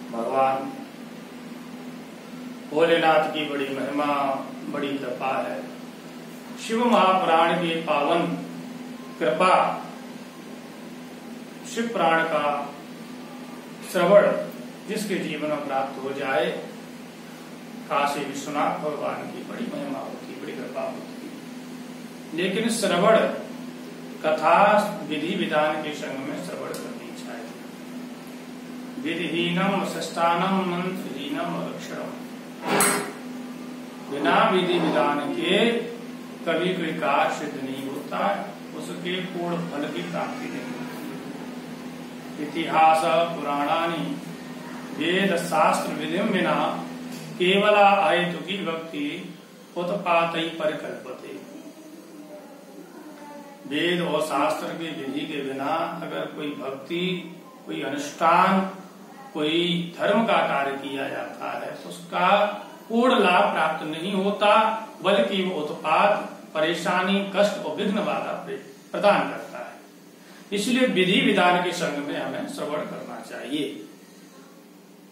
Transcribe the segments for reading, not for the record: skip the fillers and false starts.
भगवान भोलेनाथ की बड़ी महिमा, बड़ी कृपा है। शिव महापुराण की पावन कृपा, शिव पुराण का श्रवण जिसके जीवन में प्राप्त हो जाए, काशी विश्वनाथ भगवान की बड़ी महिमा होती, बड़ी कृपा होती। लेकिन श्रवण कथा विधि विधान के संग में श्रवण करनी चाहिए। विधिहीनम सष्टानम मंत्रहीनम अक्षरम, बिना विधि विधान के कभी कोई कार्य सिद्ध नहीं होता, उसके पूर्ण फल की प्राप्ति नहीं होती। इतिहास पुराणानि वेद शास्त्र विधिम बिना केवला अहेतुकी भक्ति उत्पातई परिकल्पते। वेद और शास्त्र के विधि के बिना अगर कोई भक्ति, कोई अनुष्ठान, कोई धर्म का कार्य किया जाता है तो उसका पूर्ण लाभ प्राप्त नहीं होता, बल्कि वो उत्पात, परेशानी, कष्ट और विघ्न बाधा प्रदान करता है। इसलिए विधि विधान के संग में हमें श्रवण करना चाहिए।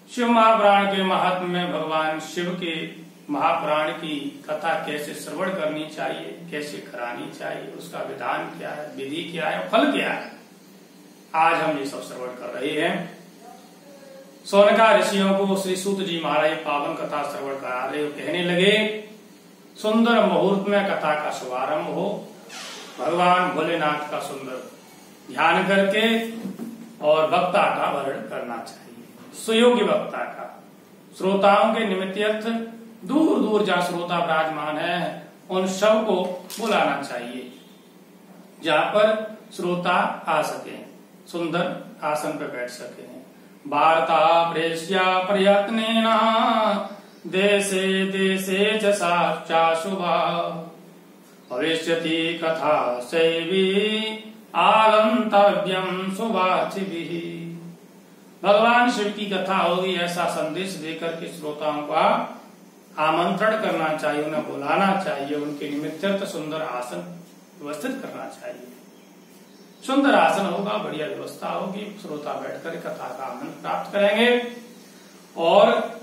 शिव महापुराण के महात्म्य में भगवान शिव के महापुराण की कथा कैसे श्रवण करनी चाहिए, कैसे करानी चाहिए, उसका विधान क्या है, विधि क्या है, फल क्या है, आज हम ये सब श्रवण कर रहे हैं। सोनका ऋषियों को श्री सूत जी महाराज पावन कथा श्रवण करा रहे हो, कहने लगे सुंदर मुहूर्त में कथा का शुभारंभ हो, भगवान भोलेनाथ का सुंदर ध्यान करके और वक्ता का वर्ण करना चाहिए, सुयोग्य वक्ता का। श्रोताओं के निमित्त दूर दूर जहाँ श्रोता विराजमान है उन सब को बुलाना चाहिए, जहाँ पर श्रोता आ सके, सुंदर आसन पर बैठ सके। वार्ता प्रेष्या प्रयत्नेन देशे देशे च साक्षा शुभा भविष्यति कथा शैवी आगंतव्यम शुभार्थिभिः। भगवान शिव की कथा होगी, ऐसा संदेश देकर के श्रोताओं का आमंत्रण करना चाहिए, उन्हें बुलाना चाहिए, उनके निमित्त सुंदर आसन व्यवस्थित करना चाहिए। सुंदर आसन होगा, बढ़िया व्यवस्था होगी, श्रोता बैठकर कथा का आनंद प्राप्त करेंगे। और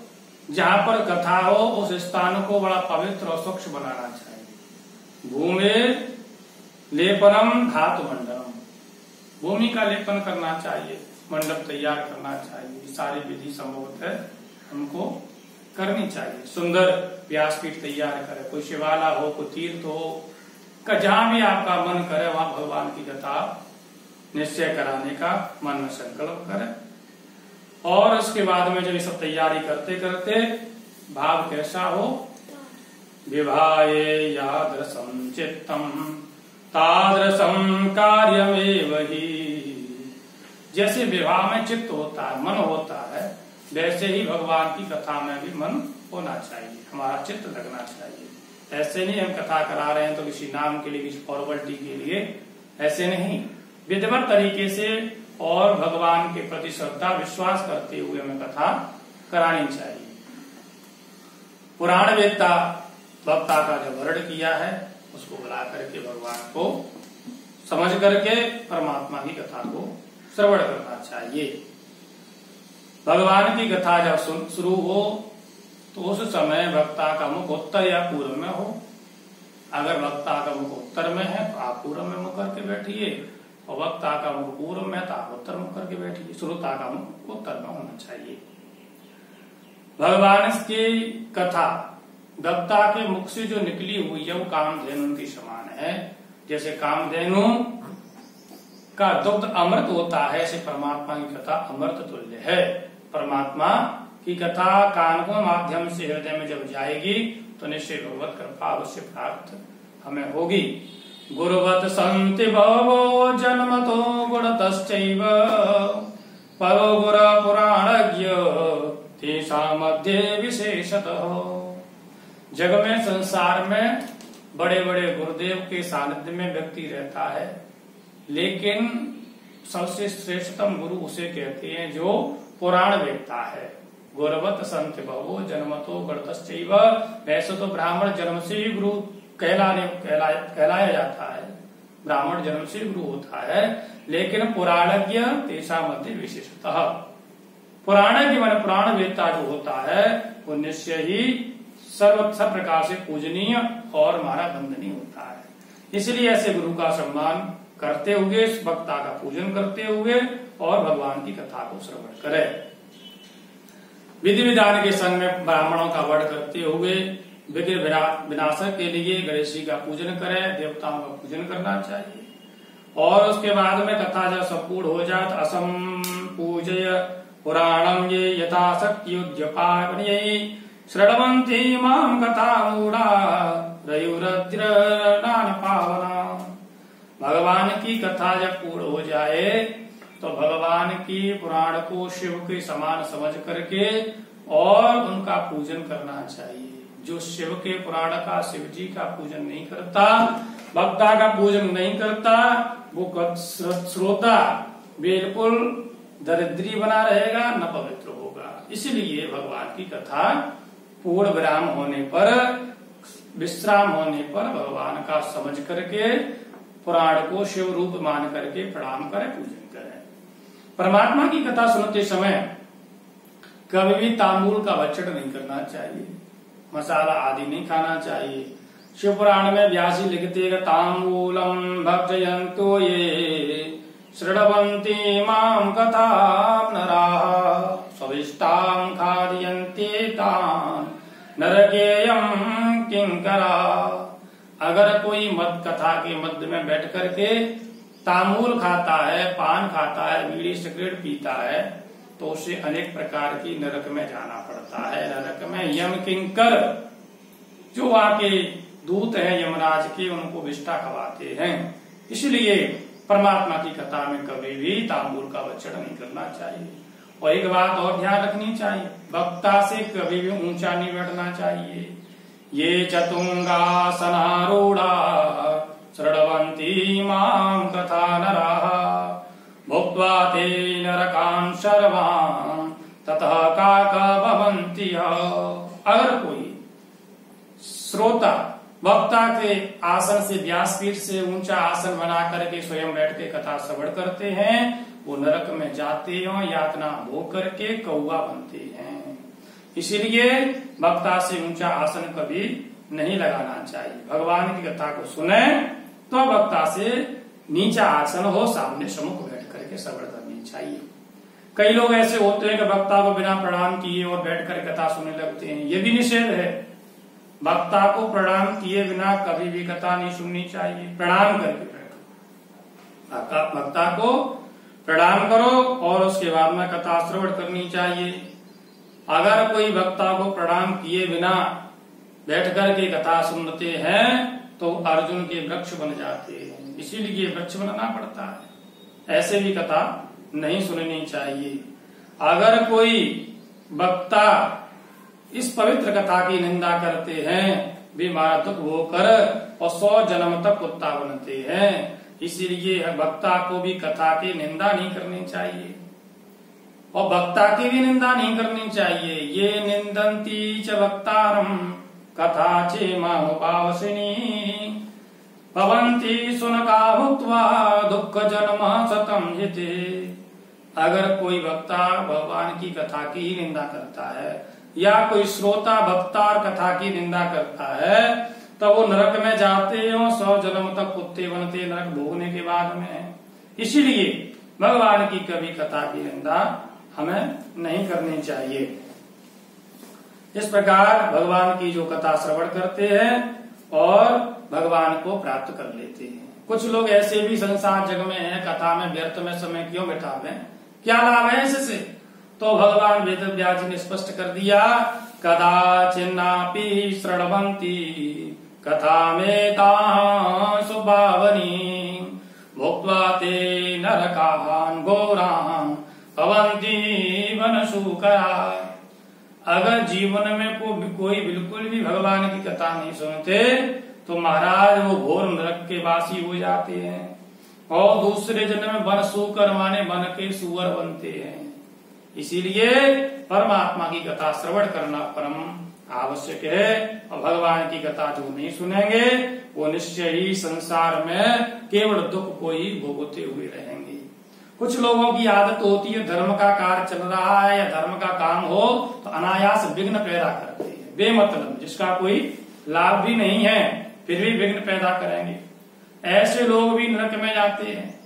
जहाँ पर कथा हो उस स्थान को बड़ा पवित्र और स्वच्छ बनाना चाहिए। भूमि लेपनम धातु मंडलम, भूमि का लेपन करना चाहिए, मंडप तैयार करना चाहिए, सारी विधि संभवतः हमको करनी चाहिए। सुंदर व्यासपीठ तैयार करे, कोई शिवाला हो, कोई तीर्थ हो, जहां भी आपका मन करे वहां भगवान की कथा निश्चय कराने का मन में संकल्प करे। और उसके बाद में जब ये सब तैयारी करते करते भाव कैसा हो, विवाहे यादृशं चित्तम तादृशं कार्यमेव हि। जैसे विवाह में चित्त होता है, मन होता है, वैसे ही भगवान की कथा में भी मन होना चाहिए, हमारा चित्त लगना चाहिए। ऐसे नहीं हम कथा करा रहे हैं तो किसी नाम के लिए, किसी फॉर्मेलिटी के लिए, ऐसे नहीं, विधिवत तरीके से और भगवान के प्रति श्रद्धा विश्वास करते हुए हमें कथा करानी चाहिए। पुराण वेत्ता वक्ता का जो वर्ण किया है उसको बुला करके भगवान को समझ करके परमात्मा की कथा को श्रवण करना चाहिए। भगवान की कथा जब शुरू हो तो उस समय वक्ता का मुख उत्तर या पूर्व में हो। अगर वक्ता का मुख उत्तर में है तो आप पूर्व में मुख करके बैठिए, और वक्ता का मुख पूर्व में तो आप उत्तर मुख करके बैठिए। श्रोता का मुख उत्तर में होना चाहिए। भगवान की कथा वक्ता के मुख से जो निकली हुई है वो कामधेनु के समान है। जैसे कामधेनु का दुग्ध अमृत होता है, ऐसे परमात्मा की कथा अमृत तुल्य है। परमात्मा की कथा कान के माध्यम से हृदय में जब जाएगी तो निश्चय भगवत कृपा अवश्य प्राप्त हमें होगी। गुरुवत संति भवो जन्मतो गुणतश्चैव परो गुर पुराणज्ञ तेषा मध्य विशेषतः। जग में, संसार में बड़े बड़े गुरुदेव के सानिध्य में व्यक्ति रहता है, लेकिन सबसे श्रेष्ठतम गुरु उसे कहते हैं जो पुराण वेत्ता है। गुरवत संत भवो जन्मतो गणतश्चैव। वैसे तो ब्राह्मण जन्म से ही गुरु कहलाया जाता है, ब्राह्मण जन्म से गुरु होता है, लेकिन पुराणज्ञ तेषा मध्य विशेषतः, पुराणज्ञ मान पुराण वेदता जो होता है वो निश्चय ही सब प्रकार से पूजनीय और हमारा वंदनीय होता है। इसलिए ऐसे गुरु का सम्मान करते हुए, वक्ता का पूजन करते हुए और भगवान की कथा को श्रवण करे। विधि विधान के संग में ब्राह्मणों का वध करते हुए विघ्न विनाशक के लिए गणेश जी का पूजन करे, देवताओं का पूजन करना चाहिए। और उसके बाद में कथा जब संपूर्ण हो जाए तो असम पूजय पुराणम ये यथाशक्ति श्रवन्ति मां कथा मूढ़ा रयुरद्र नान पावना। भगवान की कथा जब पूर्ण हो जाए तो भगवान की पुराण को शिव के समान समझ करके और उनका पूजन करना चाहिए। जो शिव के पुराण का, शिव जी का पूजन नहीं करता, भक्ता का पूजन नहीं करता, वो श्रोता बिल्कुल दरिद्री बना रहेगा, न पवित्र होगा। इसलिए भगवान की कथा पूर्ण विराम होने पर, विश्राम होने पर भगवान का समझ करके पुराण को शिव रूप मान करके प्रणाम करें, पूजन करें। परमात्मा की कथा सुनते समय कभी भी तांबूल का भक्षण नहीं करना चाहिए, मसाला आदि नहीं खाना चाहिए। शिव पुराण में व्यासी लिखते हैं तांबूलम भक्षयन्तो ये शृण्वन्ति मां कथां नराः स्विष्टां खादयन्ते तान् नरकेयं किंकरा। अगर कोई मद कथा के मध्य में बैठ करके तांबूल खाता है, पान खाता है, बीड़ी सिगरेट पीता है तो उसे अनेक प्रकार की नरक में जाना पड़ता है। नरक में यम किंकर जो आके दूत हैं यमराज के, उनको विष्ठा खवाते हैं। इसलिए परमात्मा की कथा में कभी भी तांबूल का भक्षण नहीं करना चाहिए। और एक बात और ध्यान रखनी चाहिए, वक्ता से कभी भी ऊंचा नहीं बैठना चाहिए। ये चतुंगासनारूढ़ा श्रवन्ति मां कथा नराः भुक्त्वा ते नरकान् सर्वान् ततः काका भवन्ति। अगर कोई श्रोता वक्ता के आसन से, व्यासपीठ से ऊंचा आसन बना करके स्वयं बैठ के कथा श्रवण करते हैं, वो नरक में जाते हो, यातना भोग करके कौवा बनते हैं। इसीलिए वक्ता से ऊंचा आसन कभी नहीं लगाना चाहिए। भगवान की कथा को सुने तो वक्ता से नीचा आसन हो, सामने सम्मुख बैठ करके श्रवण करनी चाहिए। कई लोग ऐसे होते हैं कि वक्ता को बिना प्रणाम किए और बैठकर कथा सुनने लगते हैं, ये भी निषेध है। वक्ता को प्रणाम किए बिना कभी भी कथा नहीं सुननी चाहिए, प्रणाम करके बैठो। वक्ता को प्रणाम करो और उसके बाद में कथा श्रवण करनी चाहिए। अगर कोई वक्ता को प्रणाम किए बिना बैठ करके कथा सुनते हैं तो अर्जुन के वृक्ष बन जाते हैं, इसीलिए वृक्ष बनना पड़ता है। ऐसे भी कथा नहीं सुननी चाहिए। अगर कोई वक्ता इस पवित्र कथा की निंदा करते हैं, वे मारात्मक होकर और 100 जन्म तक कुत्ता बनते हैं। इसीलिए वक्ता को भी कथा की निंदा नहीं करनी चाहिए और वक्ता की भी निंदा नहीं करनी चाहिए। ये निंदन्ति च वक्तारम कथा चेमामुपावसिनी भवन्ति शुनका भुक्त्वा दुःख जन्म शतम् हिते। अगर कोई वक्ता भगवान की कथा की ही निंदा करता है या कोई श्रोता वक्ता कथा की निंदा करता है तो वो नरक में जाते हो, 100 जन्म तक कुत्ते बनते नरक भोगने के बाद में। इसीलिए भगवान की कभी कथा की निंदा हमें नहीं करनी चाहिए। इस प्रकार भगवान की जो कथा श्रवण करते हैं और भगवान को प्राप्त कर लेते हैं। कुछ लोग ऐसे भी संसार जग में हैं, कथा में व्यर्थ में समय क्यों बितावे, क्या लाभ है इससे? तो भगवान वेद व्यास जी ने स्पष्ट कर दिया, कदाचिन्नापि श्रवन्ति कथा में सुभावनी भुक्त्वा ते नरकान् घोरान् भवन्ति वनशूकरा। अगर जीवन में कोई बिल्कुल भी भगवान की कथा नहीं सुनते तो महाराज वो घोर नरक के वासी हो जाते हैं और दूसरे जन्म में वन शूकर माने वन के सुअर बनते हैं। इसीलिए परमात्मा की कथा श्रवण करना परम आवश्यक है। और भगवान की कथा जो नहीं सुनेंगे वो निश्चय ही संसार में केवल दुख को ही भोगते हुए रहेंगे। कुछ लोगों की आदत होती है, धर्म का कार्य चल रहा है या धर्म का काम हो तो अनायास विघ्न पैदा करते हैं, बेमतलब, जिसका कोई लाभ भी नहीं है फिर भी विघ्न पैदा करेंगे। ऐसे लोग भी नरक में जाते हैं।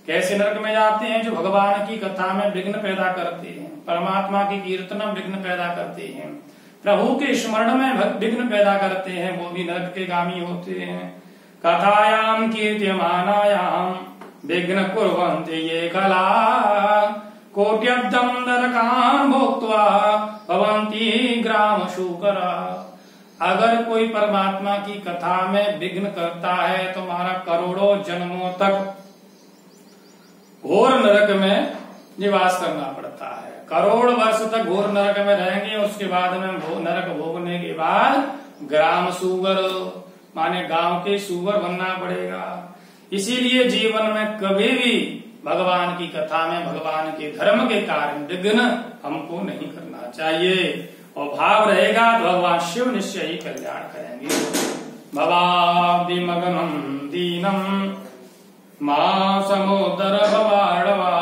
कैसे नरक में जाते हैं? जो भगवान की कथा में विघ्न पैदा करते हैं, परमात्मा की कीर्तन में विघ्न पैदा करते हैं, प्रभु के स्मरण में विघ्न पैदा करते हैं, वो भी नरक के गामी होते हैं। कथायाम कीर्त्यमानायाम विघ्न कुर्वन्ति ये कला कोट्यब्दं नरकान् भोक्त्वा भवन्ति ग्राम शूकरा। अगर कोई परमात्मा की कथा में विघ्न करता है तो हमारा करोड़ों जन्मों तक घोर नरक में निवास करना पड़ता है। करोड़ वर्ष तक घोर नरक में रहेंगे, उसके बाद में नरक भोगने के बाद ग्राम सूगर माने गांव के सूगर बनना पड़ेगा। इसीलिए जीवन में कभी भी भगवान की कथा में, भगवान के धर्म के कार्य में विघ्न हमको नहीं करना चाहिए। और भाव रहेगा तो भगवान शिव निश्चय ही कल्याण करेंगे। भवाब्धिमगनं दीनम मां समुदर भवाडवा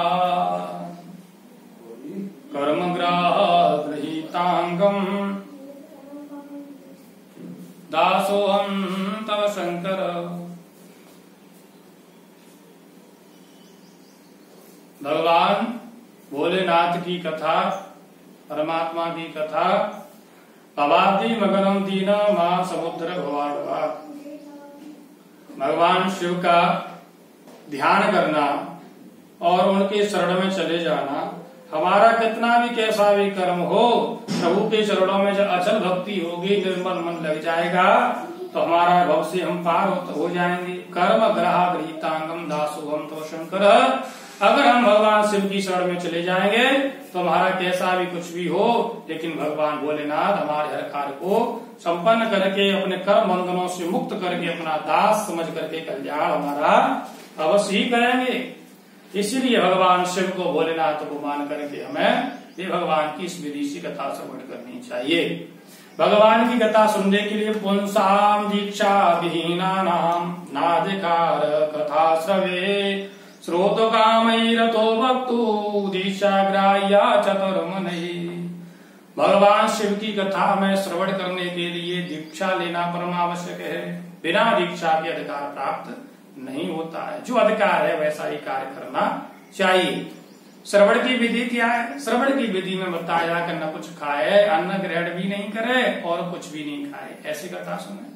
कर्मग्राहगृहीतांगम दासोहम तव शंकर। भगवान भोलेनाथ की कथा, परमात्मा की कथा, भवाब्धि मगनम दीना मां समुद्र भवाडवा, भगवान शिव का ध्यान करना और उनके शरण में चले जाना। हमारा कितना भी कैसा भी कर्म हो, प्रभु के चरणों में जब अचल भक्ति होगी, निर्मल मन लग जाएगा तो हमारा भव से हम पार हो जाएंगे। कर्म ग्रह गृहीतांगम दासोहम तो शंकर। अगर हम भगवान शिव की शरण में चले जाएंगे तो हमारा कैसा भी कुछ भी हो, लेकिन भगवान भोलेनाथ हमारे हर कार्य को संपन्न करके, अपने कर्म बंधनों से मुक्त करके, अपना दास समझ करके कल्याण हमारा अवश्य ही करेंगे। इसीलिए भगवान शिव को, भोलेनाथ को मान करके हमें ये भगवान की इस विधि से कथा श्रवण करनी चाहिए। भगवान की कथा सुनने के लिए पुंसाम दीक्षा विहीना नाम नाधिकार कथा श्रवे श्रोत कामैरतो भक्तु दीक्षा ग्राह्या चतुर्मनहि। भगवान शिव की कथा में श्रवण करने के लिए दीक्षा लेना परम आवश्यक है। बिना दीक्षा के अधिकार प्राप्त नहीं होता है। जो अधिकार है वैसा ही कार्य करना चाहिए। श्रवण की विधि क्या है? श्रवण की विधि में बताया कि न कुछ खाए, अन्न ग्रहण भी नहीं करे और कुछ भी नहीं खाए, ऐसी कथा सुने।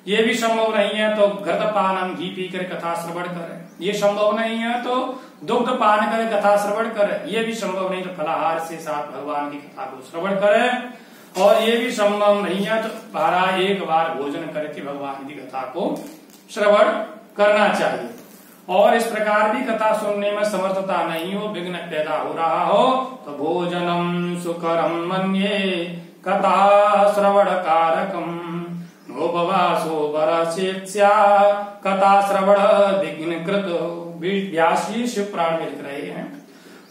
ये भी संभव नहीं है तो घृत पान घी पी कर कथा श्रवण करे। ये संभव नहीं है तो दुग्ध पान करे कथा श्रवण करे। ये भी संभव नहीं तो फलाहार से साथ भगवान की कथा को श्रवण करे। और ये भी संभव नहीं है तो बारह एक बार भोजन करके भगवान की कथा को श्रवण करना चाहिए। और इस प्रकार भी कथा सुनने में समर्थता नहीं हो, विघ्न पैदा हो रहा हो तो भोजनम सुकरम मन्ये कथा श्रवण कारकम नोपवासो वरसेत्स्या कथा श्रवण विघ्न कृत। व्यास जी शिव पुराण में लिख रहे हैं,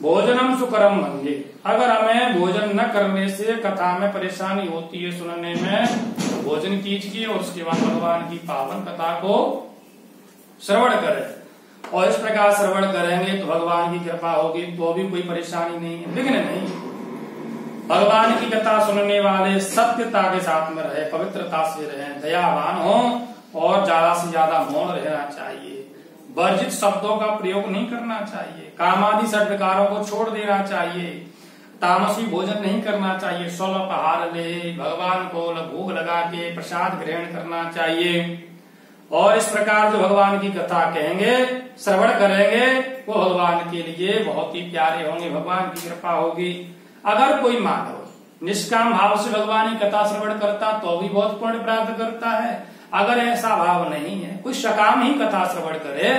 भोजनम सुकरम मन्ये, अगर हमें भोजन न करने से कथा में परेशानी होती है सुनने में, तो भोजन कीजिए और उसके बाद भगवान की पावन कथा को श्रवण करें। और इस प्रकार श्रवण करेंगे तो भगवान की कृपा होगी, तो भी कोई परेशानी नहीं है, विघ्न नहीं। भगवान की कथा सुनने वाले सत्यता के साथ में रहे, पवित्रता से रहे, दयावान हो और ज्यादा से ज्यादा मौन रहना चाहिए। वर्जित शब्दों का प्रयोग नहीं करना चाहिए। कामादि षड्विकारों को छोड़ देना चाहिए। तामसी भोजन नहीं करना चाहिए। स्वल्प आहार ले, भगवान को भोग लगा के प्रसाद ग्रहण करना चाहिए। और इस प्रकार जो भगवान की कथा कहेंगे, श्रवण करेंगे, वो भगवान के लिए बहुत ही प्यारे होंगे, भगवान की कृपा होगी। अगर कोई मानव निष्काम भाव से भगवान की कथा श्रवण करता तो भी बहुत पुण्य प्राप्त करता है। अगर ऐसा भाव नहीं है, कोई सकाम ही कथा श्रवण करे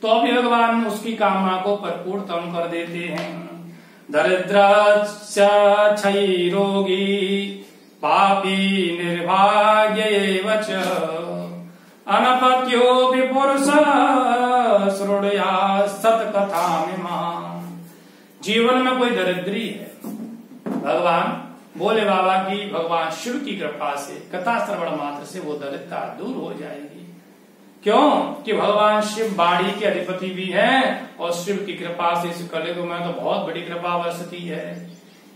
तो भी भगवान उसकी कामना को परिपूर्णतम कर देते हैं। दरिद्र क्षयी रोगी पापी निर्भाग्य एव च अनपत्यो पुरुष श्रुणया सतकथा में। जीवन में कोई दरिद्री है, भगवान भोले बाबा की, भगवान शिव की कृपा से कथा श्रवण मात्र से वो दरिद्रता दूर हो जाएगी। क्यों कि भगवान शिव बाड़ी के अधिपति भी हैं और शिव की कृपा से इस कलयुग में तो बहुत बड़ी कृपा बरसती है।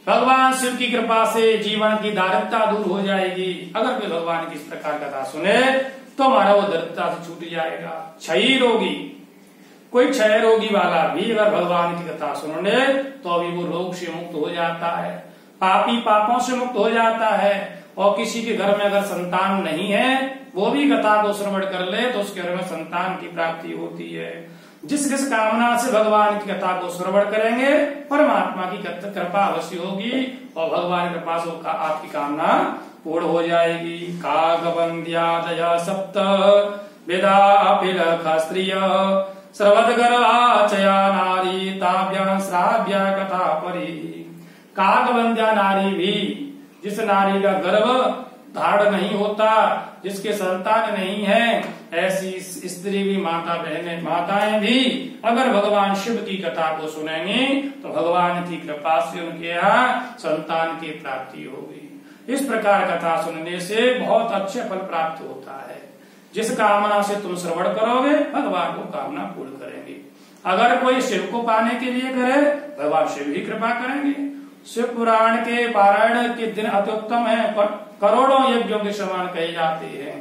भगवान शिव की कृपा से जीवन की दारिद्रता दूर हो जाएगी। अगर कोई भगवान की इस प्रकार कथा सुने तो हमारा वो दरिद्रता से छूट जाएगा। क्षयी रोगी, कोई क्षय रोगी वाला भी अगर भगवान की कथा सुने तो अभी वो रोग से मुक्त हो जाता है, पापी पापों से मुक्त हो जाता है। और किसी के घर में अगर संतान नहीं है वो भी कथा को श्रवण कर ले तो उसके घर में संतान की प्राप्ति होती है। जिस जिस कामना से भगवान की कथा को श्रवण करेंगे परमात्मा की कृपा अवश्य होगी और भगवान की कृपा से आपकी कामना पूर्ण हो जाएगी। कागबंध्यादय सप्त वेदा स्त्रिय सर्वदगर्वाचया नारी ताभ्यां श्राव्या कथा परी। कागबंध्या नारी भी, जिस नारी का गर्भ धारण नहीं होता, जिसके संतान नहीं है, ऐसी स्त्री भी, माता बहनें, माताएं भी अगर भगवान शिव की कथा को सुनेंगी तो भगवान की कृपा से उनके यहाँ संतान की प्राप्ति होगी। इस प्रकार कथा सुनने से बहुत अच्छे फल प्राप्त होता है। जिस कामना से तुम श्रवण करोगे भगवान को कामना पूर्ण करेंगे। अगर कोई शिव को पाने के लिए करे भगवान शिव ही कृपा करेंगे। शिव पुराण के पारायण के दिन अत्युत्तम है, करोड़ों यज्ञों के समान कहे जाते हैं।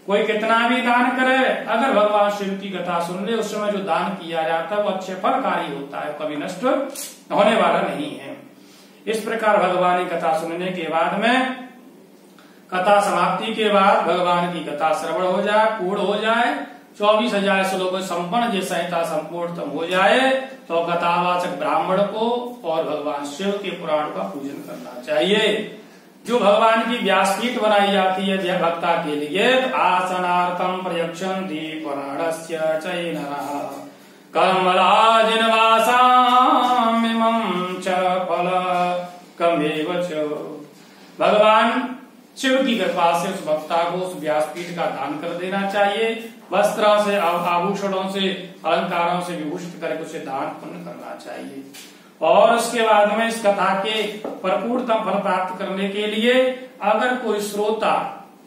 कोई कितना भी दान करे अगर भगवान शिव की कथा सुन ले उस समय जो दान किया जाता है वो अच्छे फलकारी होता है, कभी नष्ट होने वाला नहीं है। इस प्रकार भगवान की कथा सुनने के बाद में, कथा समाप्ति के बाद भगवान की कथा श्रवण हो जाए, पूर्ण हो जाए, 24,000 श्लोकों संपन्न जो संहिता संपूर्णतम हो जाए तो कथावाचक ब्राह्मण को और भगवान शिव के पुराण का पूजन करना चाहिए। जो भगवान की व्यासपीठ बनाई जाती है जय भक्ता के लिए, आसनार्थम प्रयक्षन्ति पुराणस्य चैनरः कमलाजिनवासामिमं च फलकमेव च। भगवान शिव की कृपा से उस भक्ता को उस व्यासपीठ का दान कर देना चाहिए। वस्त्र से, आभूषणों से, अलंकारों से विभूषित करके उसे दान पुण्य करना चाहिए। और उसके बाद में इस कथा के परिपूर्णतम फल प्राप्त करने के लिए अगर कोई श्रोता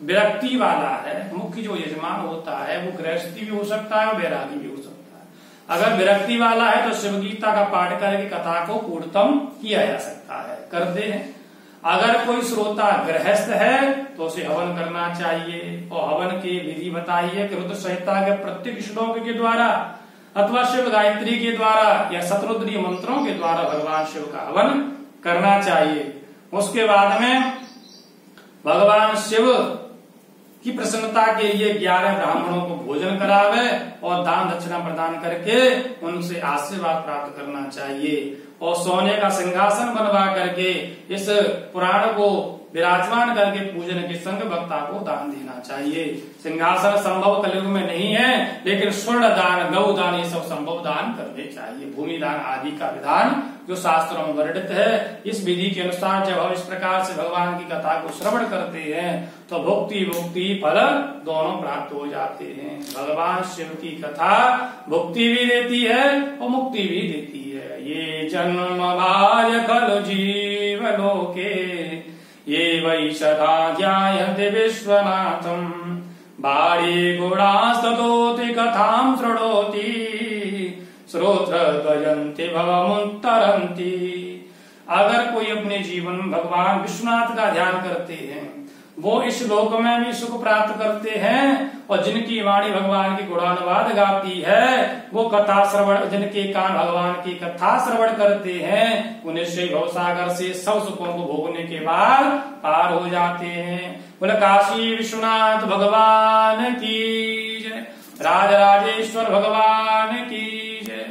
विरक्ति वाला है, मुख्य जो यजमान होता है वो गृहस्थी भी हो सकता है और वैरागी भी हो सकता है। अगर विरक्ति वाला है तो शिव गीता का पाठ करके कथा को पूर्णतम किया जा सकता है, करते हैं। अगर कोई श्रोता गृहस्थ है तो उसे हवन करना चाहिए और हवन की विधि बताइए कि रुद्र संहिता के प्रत्येक श्लोक के द्वारा अथवा शिव गायत्री के द्वारा या शतरुद्रीय मंत्रों के द्वारा भगवान शिव का हवन करना चाहिए। उसके बाद में भगवान शिव की प्रसन्नता के लिए 11 ब्राह्मणों को भोजन करावे और दान दक्षिणा प्रदान करके उनसे आशीर्वाद प्राप्त करना चाहिए और सोने का सिंहासन बनवा करके इस पुराण को विराजमान करके पूजन के संग भक्ता को दान देना चाहिए। सिंहासन संभव कलयुग में नहीं है लेकिन स्वर्ण दान, गौ दान ये सब संभव दान करने चाहिए। भूमि दान आदि का विधान जो शास्त्रों में वर्णित है, इस विधि के अनुसार जब हम इस प्रकार से भगवान की कथा को श्रवण करते हैं तो भुक्ति मुक्ति फल दोनों प्राप्त हो जाते हैं। भगवान शिव की कथा भुक्ति भी देती है और मुक्ति भी देती है। ये जन्म भार्य खलु जीव लोके ये वै सदा ध्यायन्ते विश्वनाथं बाड़ी गुणास्ततोति कथां शृणोति श्रोत्र गयन्ति भवमुत्तरन्ति। अगर कोई अपने जीवन में भगवान विश्वनाथ का ध्यान करते हैं वो इस लोक में भी सुख प्राप्त करते हैं और जिनकी वाणी भगवान की गुणानुवाद गाती है वो कथा श्रवण, जिनके कान भगवान की कथा श्रवण करते हैं उन्हें से भवसागर से सब सुखों को भोगने के बाद पार हो जाते हैं। बोले काशी विश्वनाथ भगवान की जय, राजराजेश्वर भगवान